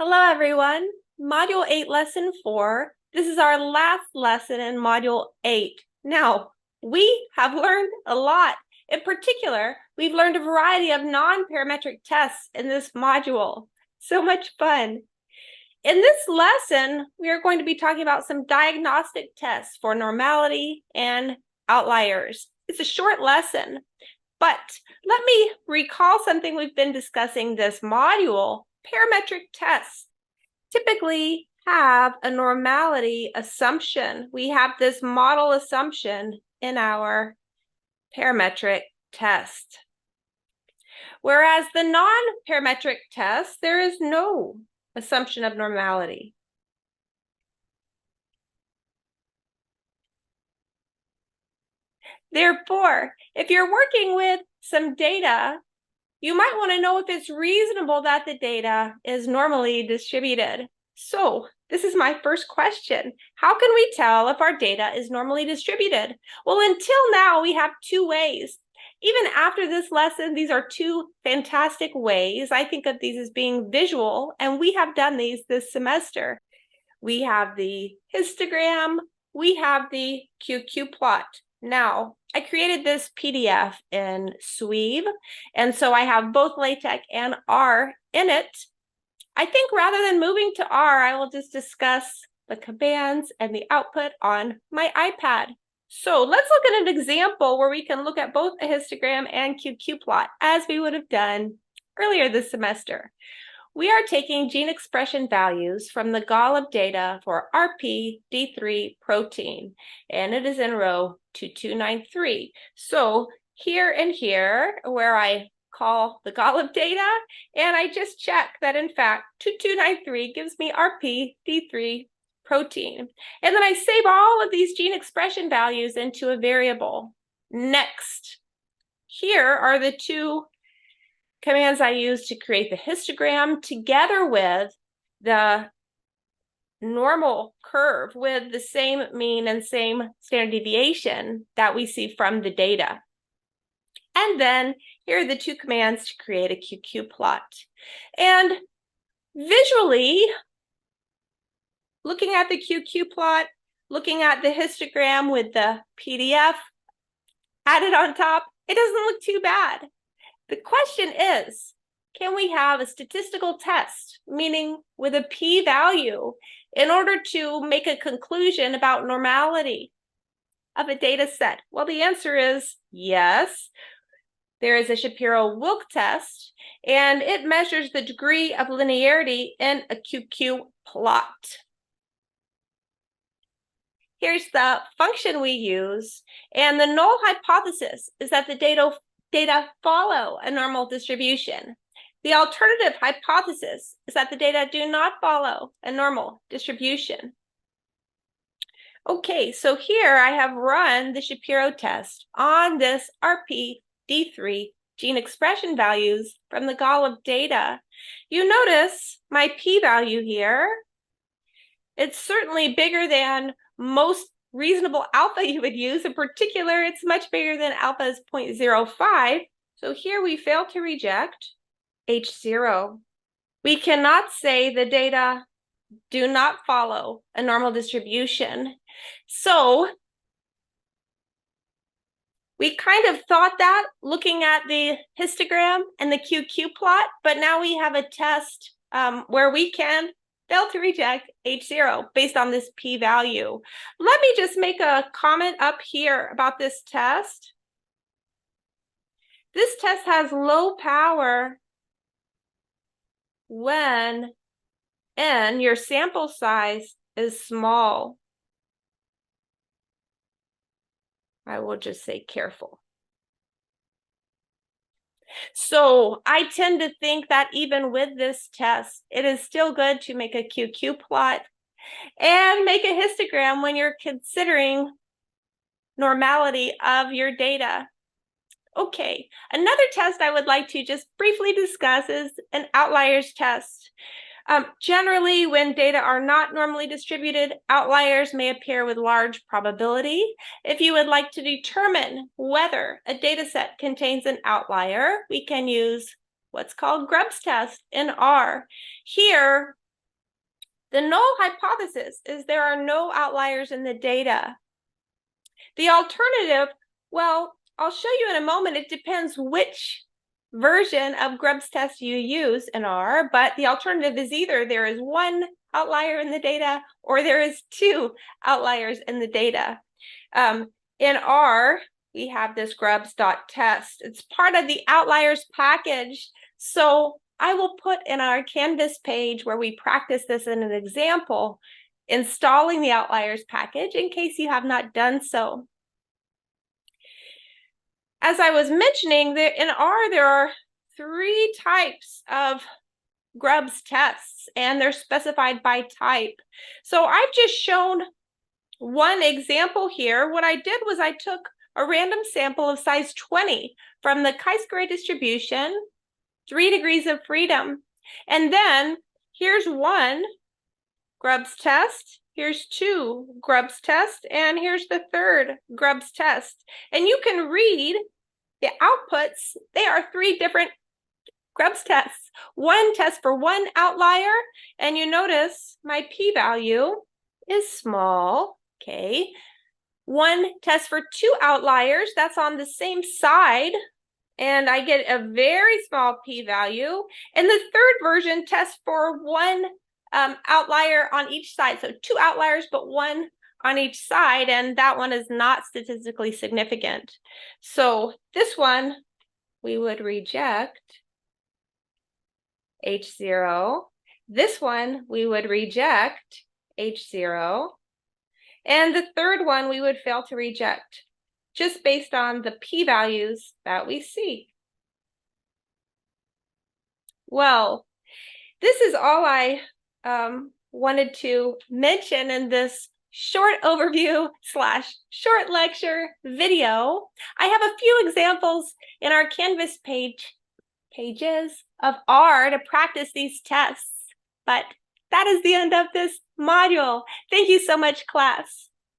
Hello, everyone. Module 8, Lesson 4. This is our last lesson in Module 8. Now, we have learned a lot. In particular, we've learned a variety of non-parametric tests in this module. So much fun. In this lesson, we are going to be talking about some diagnostic tests for normality and outliers. It's a short lesson, but let me recall something we've been discussing this module. Parametric tests typically have a normality assumption. We have this model assumption in our parametric test. Whereas the non-parametric test, there is no assumption of normality. Therefore, if you're working with some data, you might want to know if it's reasonable that the data is normally distributed. So this is my first question. How can we tell if our data is normally distributed? Well, until now, we have two ways. Even after this lesson, these are two fantastic ways. I think of these as being visual, and we have done these this semester. We have the histogram, we have the QQ plot. Now, I created this PDF in Sweeve, and so I have both LaTeX and R in it. I think rather than moving to R, I will just discuss the commands and the output on my iPad. So let's look at an example where we can look at both a histogram and QQ plot as we would have done earlier this semester. We are taking gene expression values from the Grubbs data for RP-D3 protein, and it is in row 2293. So here and here, where I call the Grubbs data, and I just check that, in fact, 2293 gives me RP-D3 protein. And then I save all of these gene expression values into a variable. Next, here are the two commands I use to create the histogram together with the normal curve with the same mean and same standard deviation that we see from the data. And then here are the two commands to create a QQ plot. And visually, looking at the QQ plot, looking at the histogram with the PDF added on top, it doesn't look too bad. The question is, can we have a statistical test, meaning with a p-value, in order to make a conclusion about normality of a data set? Well, the answer is yes. There is a Shapiro-Wilk test, and it measures the degree of linearity in a QQ plot. Here's the function we use, and the null hypothesis is that the data follow a normal distribution. The alternative hypothesis is that the data do not follow a normal distribution. Okay, so here I have run the Shapiro test on this RP-D3 gene expression values from the Grubbs data. You notice my p-value here. It's certainly bigger than most reasonable alpha you would use. In particular, it's much bigger than alpha's 0.05. So here we fail to reject H0. We cannot say the data do not follow a normal distribution. So we kind of thought that looking at the histogram and the QQ plot, but now we have a test where we can fail to reject H0 based on this p-value. Let me just make a comment up here about this test. This test has low power when n, your sample size, is small. I will just say careful. So I tend to think that even with this test, it is still good to make a QQ plot and make a histogram when you're considering normality of your data. Okay, another test I would like to just briefly discuss is an outliers test. Generally, when data are not normally distributed, outliers may appear with large probability. If you would like to determine whether a data set contains an outlier, we can use what's called Grubbs test in R. Here, The null hypothesis is there are no outliers in the data. The alternative, well, I'll show you in a moment. It depends which version of Grubbs test you use in R, but the alternative is either there is one outlier in the data or there is two outliers in the data. In R, we have this Grubbs.test. It's part of the outliers package. So I will put in our Canvas page where we practice this in an example, installing the outliers package in case you have not done so. As I was mentioning, in R, there are 3 types of Grubbs tests, and they're specified by type. So I've just shown one example here. What I did was I took a random sample of size 20 from the chi-square distribution, 3 degrees of freedom. And then here's one Grubbs test, here's 2 Grubbs test, and here's the 3rd Grubbs test. And you can read the outputs. They are 3 different Grubbs tests. One test for one outlier, and you notice my p-value is small, okay? One test for 2 outliers, that's on the same side, and I get a very small p-value. And the 3rd version tests for one outlier on each side. So 2 outliers, but 1 on each side, and that one is not statistically significant. So this one, we would reject H0. This one, we would reject H0. And the 3rd one, we would fail to reject, just based on the p-values that we see. Well, this is all I wanted to mention in this short overview / short lecture video. I have a few examples in our Canvas pages of R to practice these tests, but that is the end of this module. Thank you so much, class.